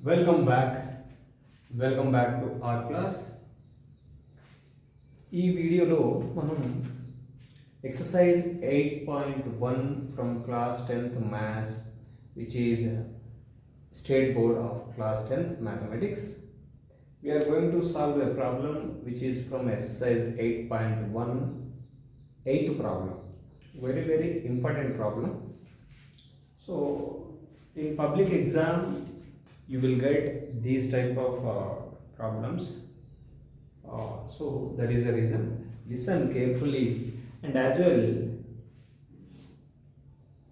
Welcome back. Welcome back to our class. ఈ వీడియోలో మనం exercise 8.1 from class 10th maths which is state board of class 10th mathematics. We are going to solve a problem which is from exercise 8.1 eighth problem. Very important problem. So in public exam you will get these type of problems. So that is the reason. Listen carefully, and as well,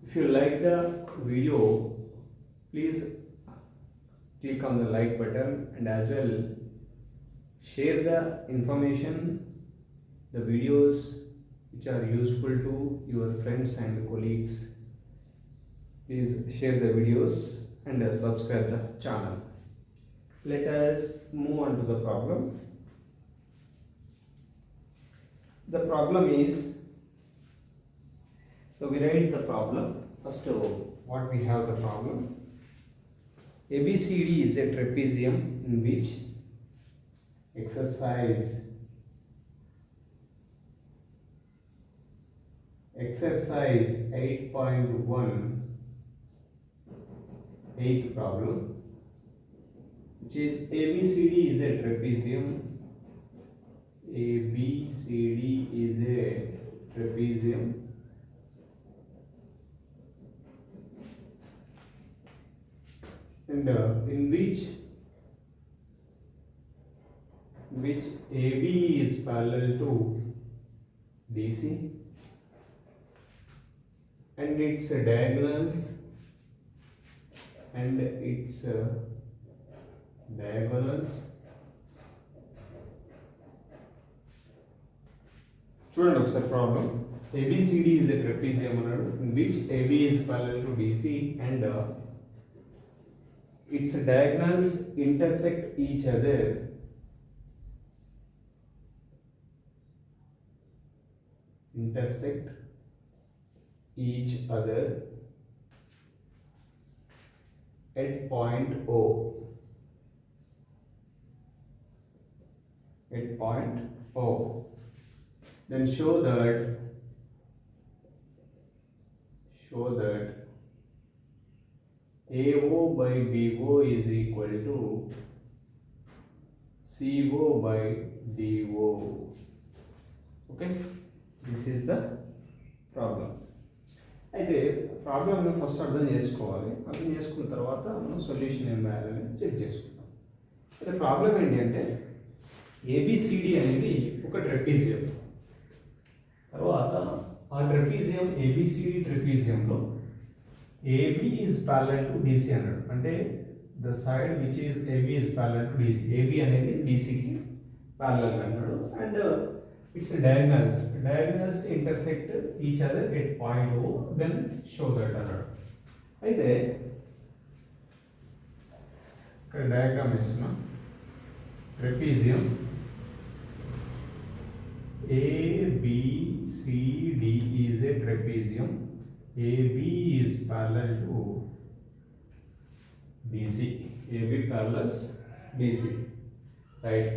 if you like the video, please click on the like button, and as well share the information, the videos which are useful to your friends and colleagues. Please share the videos and subscribe the channel. Let us move on to the problem. The problem is, so we write the problem. First of all, what we have the problem. ABCD is a trapezium in which exercise 8.1 eighth problem, which is ABCD is a trapezium. ABCD is a trapezium and in which AB is parallel to DC and its diagonals చూడండి ఒకసారి problem. ABCD is a trapezium in which AB is parallel to DC and its diagonals intersect each other at point O. Then show that AO by BO is equal to CO by DO. Okay, this is the problem. అయితే ప్రాబ్లమ్ని first అర్థం చేసుకోవాలి. అర్థం చేసుకున్న తర్వాత మనం solution ఏం రాయాలని చెక్ చేసుకుంటాం. అయితే ప్రాబ్లం ఏంటి అంటే ఏబిసిడి అనేది ఒక ట్రెపీజియం. తర్వాత ఆ ట్రెపీజియం ఏబిసిడి ట్రెపీజియంలో AB is parallel to DC అన్నాడు. అంటే the side which is AB is parallel to DC, AB అనేది డిసికి ప్యారలల్ అన్నాడు. And it's diagonals intersect each other at point O, then show that అన్నాడు. అయితే ఇక్కడ డయాగ్రామ్ ఇస్తున్నాం. Trapezium ABCD is a trapezium. AB is parallel to DC. AB parallels DC. Right?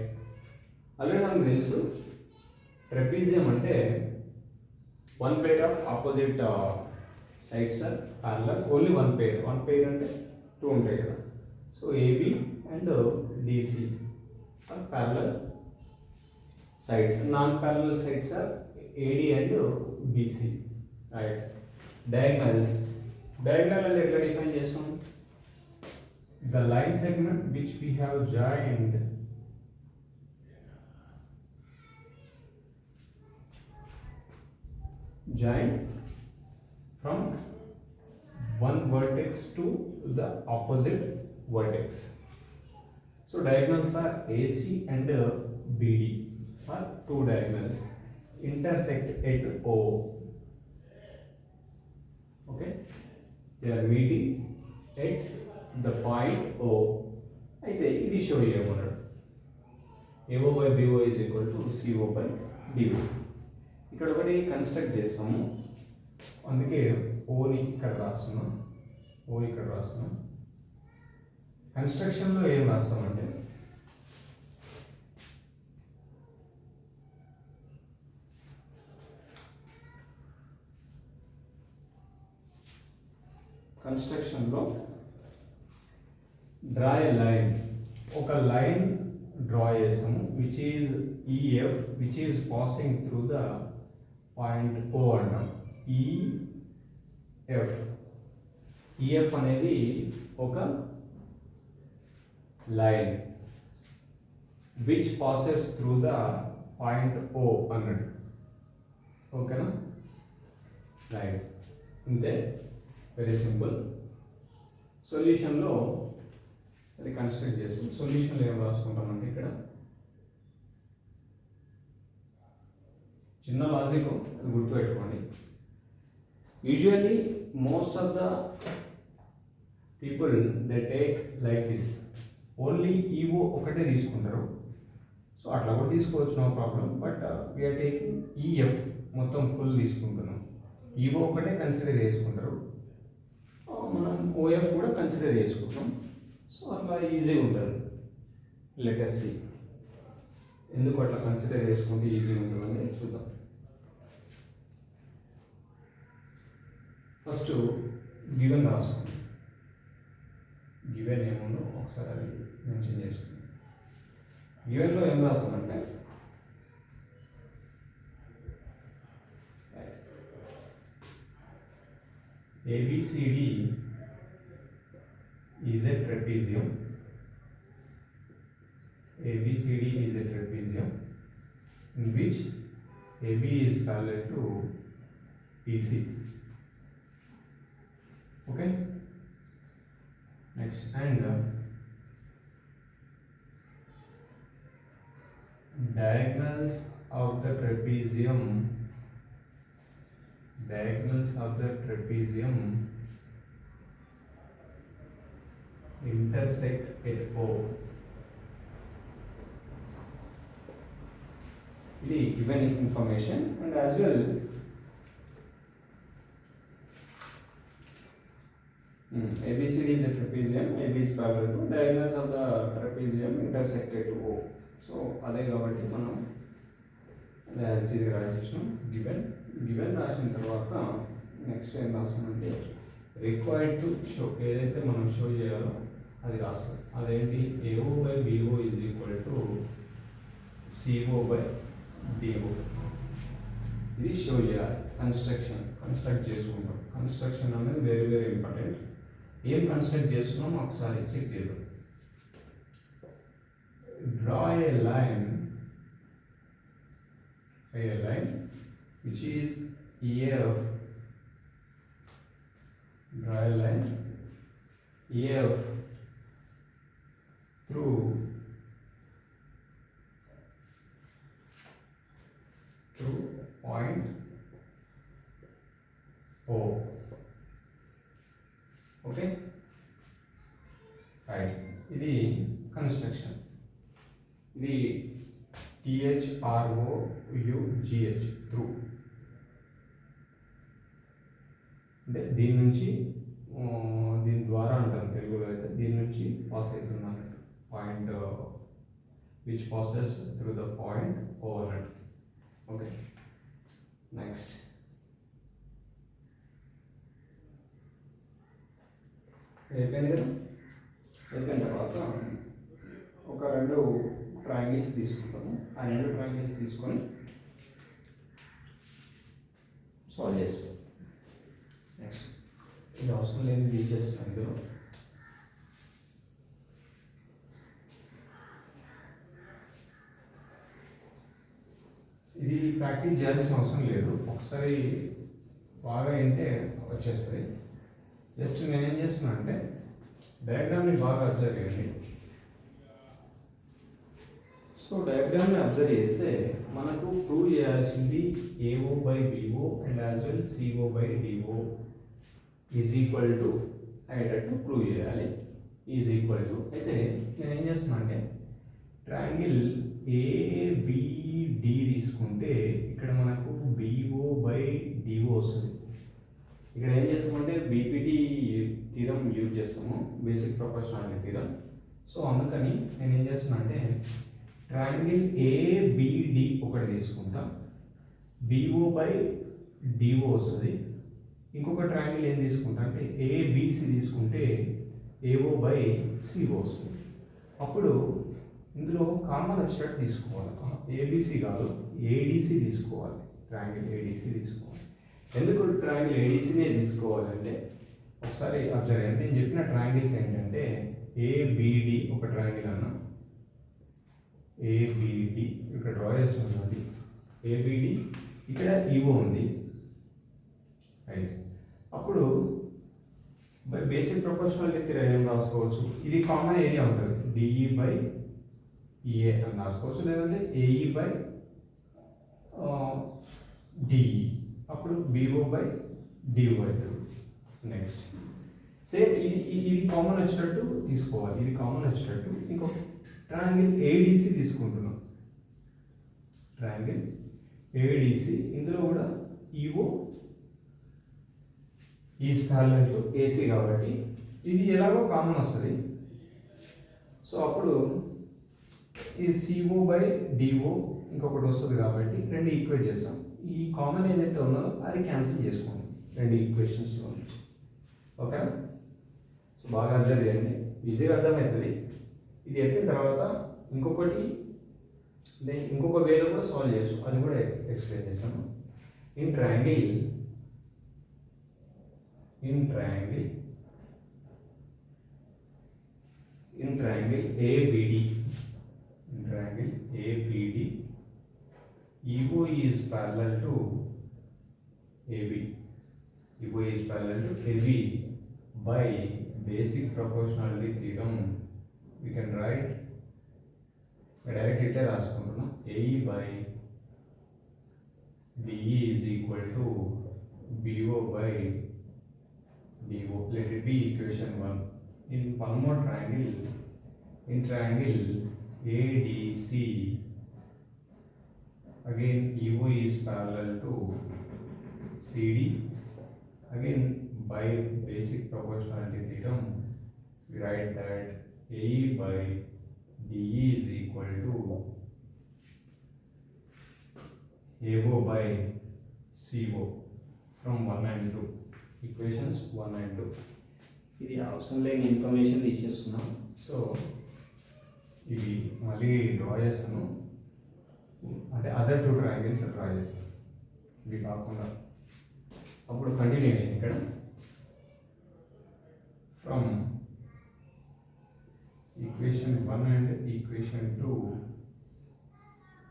అలాగే మనకు తెలుసు ట్రెపీజియం అంటే one pair of opposite sides are parallel. Only one pair అంటే two ఉంటాయి కదా. So AB and DC are parallel sides. Non-parallel sides are AD and BC. Right? Diagonal అంటే ఎట్లా define చేస్తాం? The line segment which we have joined from one vertex to the opposite vertex. So diagonals are AC and BD. Are two diagonals intersect at O. Okay, they are meeting at the point O. అయితే ఇది show చేయమన్నాడు. AO by BO is equal to CO by DO. ఇక్కడ ఒకటి construct చేస్తాము, అందుకే ఓని ఇక్కడ రాస్తున్నాం. కన్స్ట్రక్షన్లో ఏం రాస్తామంటే కన్స్ట్రక్షన్లో డ్రా ఏ లైన్, ఒక లైన్ డ్రా చేసాము which is EF which is passing through the point O అంటాం. ఈఎఫ్ అనేది ఒక line which passes through the point O అన్నాడు. ఓకేనా, రైట్, అంతే, వెరీ సింపుల్. సొల్యూషన్లో అది కన్స్ట్రక్ట్ చేస్తాం. సొల్యూషన్లో ఏం రాసుకుంటామంటే ఇక్కడ చిన్న లాజిక్, అది గుర్తుపెట్టుకోండి. Usually most of the people they take like this, only EO ఒకటే తీసుకుంటారు. సో అట్లా కూడా తీసుకోవచ్చు, no problem. But we are taking EF మొత్తం ఫుల్ తీసుకుంటున్నాం. ఈవో ఒకటే కన్సిడర్ చేసుకుంటారు, మనం ఓఎఫ్ కూడా కన్సిడర్ చేసుకుంటాం. సో అట్లా ఈజీగా ఉంటుంది. లెటర్ సి ఎందుకు అట్లా కన్సిడర్ చేసుకుంటే ఈజీగా ఉంటుందని చూద్దాం. First given రాసుకుందాం. గివెన్ ఏముందో ఒకసారి అది మెన్షన్ చేసుకుందాం. గివెన్లో ఏం రాస్తామంటే ABCD is a trapezium. ABCD is a trapezium in which AB is parallel to BC. Okay. Next, and diagonals of the trapezium intersect at O. The given information, and as well ABCD is a trapezium, AB is parallel to diagonals of the trapezium intersect at O. So అదే కాబట్టి మనం as it is రాసేసాం. Given రాసిన తర్వాత next ఏం రాస్తామంటే required to show, ఏదైతే మనం show చేయాలో అది రాస్తాం. అదేంటి, AO by BO is equal to CO by DO. ఇది షో చేయాలి. కన్స్ట్రక్ట్ చేసుకుంటాం. కన్స్ట్రక్షన్ అనేది వెరీ వెరీ ఇంపార్టెంట్. ఏం కన్స్ట్రక్ట్ చేస్తున్నాం ఒకసారి చెక్ చేద్దాం. Draw a line which is EF. Draw a line EF through point O. Okay, right, ఇది construction. ఇది THROUGH త్రూ, అంటే దీని నుంచి దీని ద్వారా అంటాం తెలుగులో అయితే, దీని నుంచి పాస్ అవుతుంది అన్నట్టు point which passes through the point O అన్నట్టు. ఓకే, నెక్స్ట్ అయిపోయింది కదా. అయిపోయిన తర్వాత ఒక రెండు ట్రయాంగిల్స్ తీసుకుంటాము. ఆ రెండు ట్రయాంగిల్స్ తీసుకొని సాల్వ్ చేస్తాం. నెక్స్ట్ ఇది అవసరం లేని తీసేస్తాం. ఇందులో ఇది ప్రాక్టీస్ చేయాల్సిన అవసరం లేదు, ఒకసారి బాగా వింటే వచ్చేస్తుంది. జస్ట్ నేనేం చేస్తున్నా అంటే డయాగ్రామ్ని బాగా అబ్జర్వ్ చేయండి. సో డయాగ్రామ్ని అబ్జర్వ్ చేస్తే మనకు ప్రూవ్ చేయాల్సింది AO by BO and as well CO by DO is equal to అయ్యేటట్టు ప్రూవ్ చేయాలి. ఈజ్ ఈక్వల్ టు అయితే నేను ఏం చేస్తున్నా అంటే ట్రయాంగిల్ ABD తీసుకుంటే ఇక్కడ మనకు BO బై DO వస్తుంది. ఇక్కడ ఏం చేస్తామంటే బీపీటీ థీరం యూజ్ చేస్తాము, బేసిక్ ప్రొపోర్షనాలిటీ థీరం. సో అందుకని నేను ఏం చేస్తున్నా అంటే ట్రయాంగిల్ ఏబిడి ఒకటి తీసుకుంటా, బిఓ బై డిఓ వస్తుంది. ఇంకొక ట్రయాంగిల్ ఏం తీసుకుంటా అంటే ఏబిసి తీసుకుంటే ఏఓ బై సిఓ వస్తుంది. అప్పుడు ఇందులో కామన్ వచ్చేటట్టు తీసుకోవాలి, ఏబిసి కాదు ఏడిసి తీసుకోవాలి, ట్రయాంగిల్ ఏడిసి తీసుకోవాలి. ఎందుకు ట్రయాంగిల్ ఏడిసినే తీసుకోవాలంటే ఒకసారి అబ్జర్వ్ చేయండి. నేను చెప్పిన ట్రయాంగిల్స్ ఏంటంటే ఏబిడి ఒక ట్రయాంగిల్ అన్న, ఏబిడి ఇక్కడ డ్రా చేస్తున్నది ఏబిడి, ఇక్కడ ఈఓ ఉంది. రైట్, అప్పుడు బై బేసిక్ ప్రొపోర్షనాలిటీ థియరం ఏం రాసుకోవచ్చు, ఇది కామన్ ఏరియా ఉంటుంది, డిఈ బై ఈఏ అని రాసుకోవచ్చు, లేదంటే ఏఈ బై డిఈ, అప్పుడు బిఓ బై డిఓ అవుతుంది. నెక్స్ట్ సేమ్ ఇది కామన్ వచ్చేటట్టు తీసుకోవాలి, ఇది కామన్ వచ్చేటట్టు ఇంకొక ట్రయాంగిల్ ఏడిసి తీసుకుంటున్నాం, ట్రయాంగిల్ ఏడిసి, ఇందులో కూడా ఈఓ ఈ ప్యారలల్ టు ఏసీ కాబట్టి ఇది ఎలాగో కామన్ వస్తుంది. సో అప్పుడు ఈ సిఓ బై డిఓ ఇంకొకటి వస్తుంది కాబట్టి రెండు ఈక్వేట్ చేస్తాం. ఈ కామన్ ఏదైతే ఉన్నదో అది క్యాన్సిల్ చేసుకోండి రెండు ఈక్వేషన్స్లో నుంచి. ఓకే, సో బాగా అబ్జర్వ్ చేయండి, ఈజీగా అర్థమవుతుంది. ఇది అయిపోయిన తర్వాత ఇంకొకటి ఇంకొక వేలో కూడా సాల్వ్ చేయొచ్చు, అది కూడా ఎక్స్ప్లెయిన్ చేస్తాను. In triangle ABD, EO is parallel to AB. EO is parallel to AB by basic proportionality theorem. We can write direct రాసుకుంటున్నాం, AE by BE is equal to BO by DO. Let it be equation 1. In one more triangle, in triangle ADC, again EO is parallel to CD. Again by basic proportionality theorem, we write that AE by DE is equal to AO by CO from 1 and 2. Equations 1 and 2. ఇది అవసరం లేని information తీసేస్తున్నాం. So ఇవి మళ్ళీ draw చేస్తాను, అంటే other two triangles draw చేస్తాను ఇవి కాకుండా. అప్పుడు కంటిన్యూషన్ ఇక్కడ from equation 1 and equation 2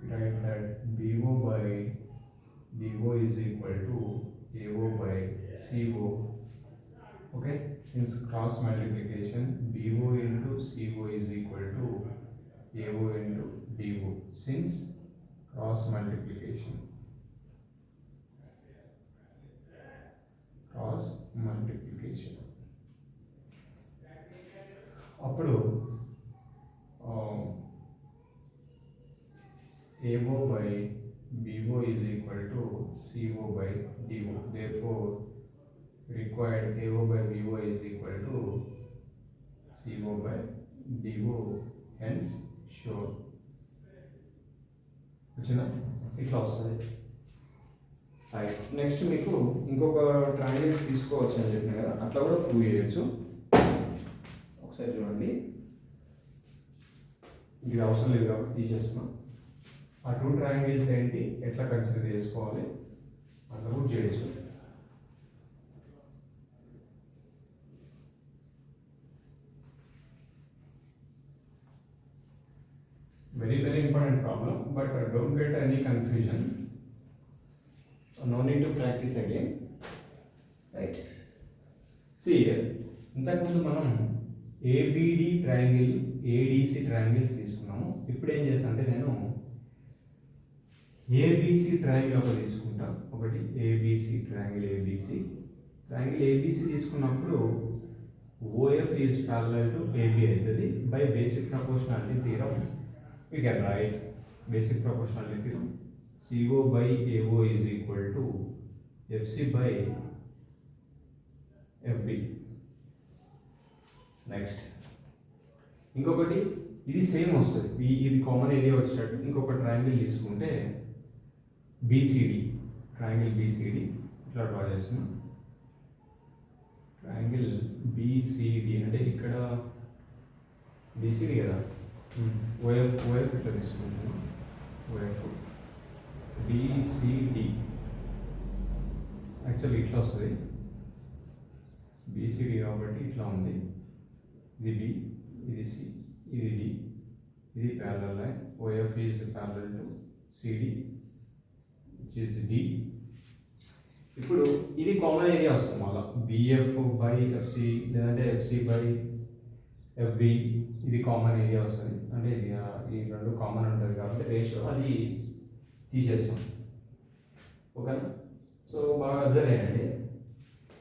write that BO by DO is equal to AO by CO. Okay, since cross multiplication BO into CO is equal to AO into DO, since cross multiplication అప్పుడు AO by BO is equal to CO by DO. Therefore, required AO by BO is equal to CO by DO. Hence, sure. వచ్చిందా? ఇట్లా వస్తుంది. Right, next మీకు ఇంకొక triangles తీసుకోవచ్చు అని చెప్పిన కదా, అట్లా కూడా ప్రూవ్ చేయొచ్చు. ఒకసారి చూడండి, ఇది అవసరం లేదు కాబట్టి తీసేస్తున్నాం. ఆ టూ ట్రయాంగిల్స్ ఏంటి, ఎట్లా కన్సిడర్ చేసుకోవాలి అట్లా కూడా చేయొచ్చు. Very important problem, but don't get any confusion. No need to practice again. Right? See here, ఇంతకుముందు మనం ABD ట్రయాంగిల్, ADC ట్రయాంగిల్స్ తీసుకున్నాము. ఇప్పుడు ఏం చేస్తా అంటే నేను ABC ట్రయాంగిల్ ఒకటి తీసుకుంటా. ఒకటి ABC ట్రయాంగిల్, ట్రయాంగిల్ ABC తీసుకున్నప్పుడు OF is parallel to AB అవుతుంది. By basic proportionality theorem we can write basic proportionality theorem, CO by AO is equal to FC by FB. Next ఇంకొకటి ఇది same వస్తుంది, ఇది common area వచ్చేటట్టు ఇంకొక triangle తీసుకుంటే BCD, triangle BCD ఇట్లా draw చేస్తున్నాం. ట్రయాంగిల్ బీసీడి అంటే ఇక్కడ బీసీడి కదా, ఓఎఫ్ ఇట్లా తీసుకుంటున్నాం. ఓఎఫ్ బీసీడి యాక్చువల్లీ ఇట్లా వస్తుంది, బీసీడి కాబట్టి ఇట్లా ఉంది. ఇది బి, ఇది సి, ఇది డి, ఇది parallel line. OF is parallel to CD which is D. ఇప్పుడు ఇది కామన్ ఏరియా వస్తుంది మళ్ళీ, బిఎఫ్ బై ఎఫ్సి లేదంటే ఎఫ్సి బై ఎఫ్బి, ఇది కామన్ ఏరియా వస్తుంది. అంటే ఇది ఈ రెండు కామన్ ఉంటుంది కాబట్టి రేషియో అది తీసేస్తాం. ఓకేనా? సో బాగా అబ్జర్వ్ చేయండి.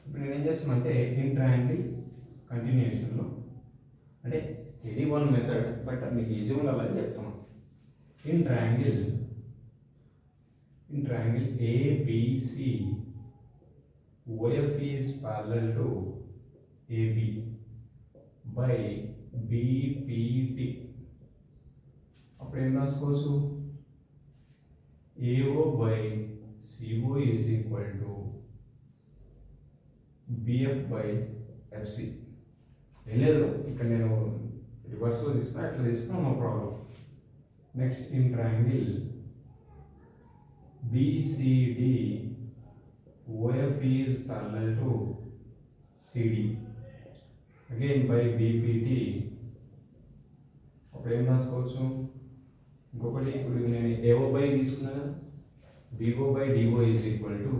ఇప్పుడు నేను ఏం చేస్తామంటే ఇన్ ట్రయాంగిల్ కంటిన్యూషన్లో, అంటే ఇది వన్ మెథడ్ బట్ మీకు ఈజీ ఉండాలని చెప్తాను. In triangle ABC OF is parallel to AB by BPT. అప్పుడు ఏం రాసుకోవచ్చు? AO by CO is equal to BF by FC. ఏం లేదు, ఇక్కడ నేను రివర్స్లో తీసుకున్నా, అట్లా తీసుకున్నా no problem. Next in triangle BCD OF is parallel to CD again by BPT. అప్పుడు ఏం రాసుకోవచ్చు? ఇంకొకటి ఇప్పుడు నేను AO బై తీసుకున్నా కదా, BO by DO is equal to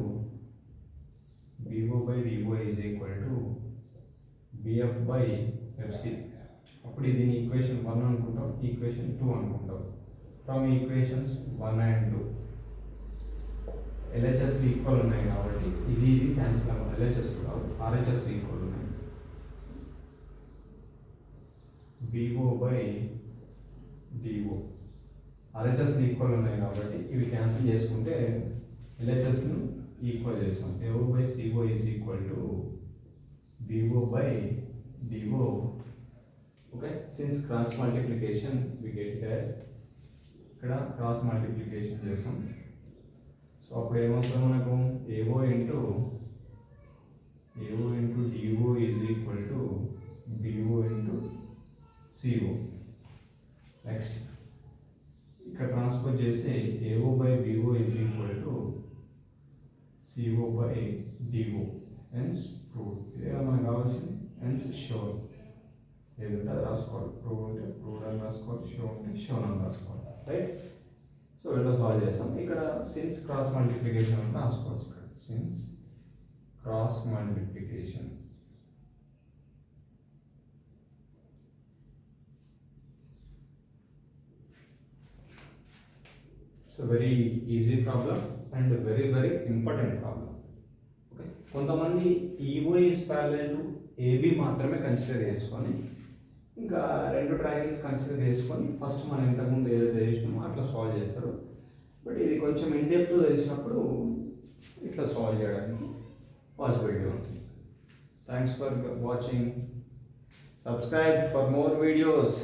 BF by FC. అప్పుడు ఇది ఈక్వేషన్ 1 అనుకుంటాం, ఈక్వేషన్ 2 అనుకుంటాం. From equations 1 and 2 LHS equal ఉన్నాయి కాబట్టి ఇది క్యాన్సిల్ అవ్వాలి. LHS కాదు, RHS ఈక్వల్ ఉన్నాయి. BO by DO RHS equal ఉన్నాయి కాబట్టి ఇవి క్యాన్సిల్ చేసుకుంటే LHSను ఈక్వల్ చేస్తాం. AO by CO is equal to BO by DO. Okay, since cross multiplication we get as ఇక్కడ క్రాస్ మల్టిప్లికేషన్ చేస్తాం. సో అప్పుడు ఏమొస్తుంది మనకు? AO into DO is equal to BO into CO. Next ఇక్కడ transfer చేస్తే AO by BO is equal to CO by DO. Hence prove. ఇదే మనకు కావాల్సింది. హెన్స్ షోర్. ఏదంటే అది రాసుకోవాలి. ప్రూవ్ అంటే ప్రూవ్ అని రాసుకోవాలి, షో అంటే షోన్ అని రాసుకోవాలి. రైట్? సో ఇలా సాల్వ్ చేస్తాం. ఇక్కడ సిన్స్ క్రాస్ మల్టిప్లికేషన్ అని రాసుకోవచ్చు. ఇక్కడ since cross multiplication so very easy problem and very very important problem. Okay, కొంతమంది EO is parallel to AB మాత్రమే కన్సిడర్ చేసుకొని ఇంకా రెండు ట్రయాంగిల్స్ కన్సిడర్ చేసుకొని ఫస్ట్ మనం ఇంతకుముందు ఏదైతే చేసినామో అట్లా సాల్వ్ చేస్తారు. బట్ ఇది కొంచెం ఇన్డెప్త్ తెలిసినప్పుడు ఇట్లా సాల్వ్ చేయడానికి పాసిబిలిటీ ఉంటుంది. Thanks for watching. Subscribe for more videos.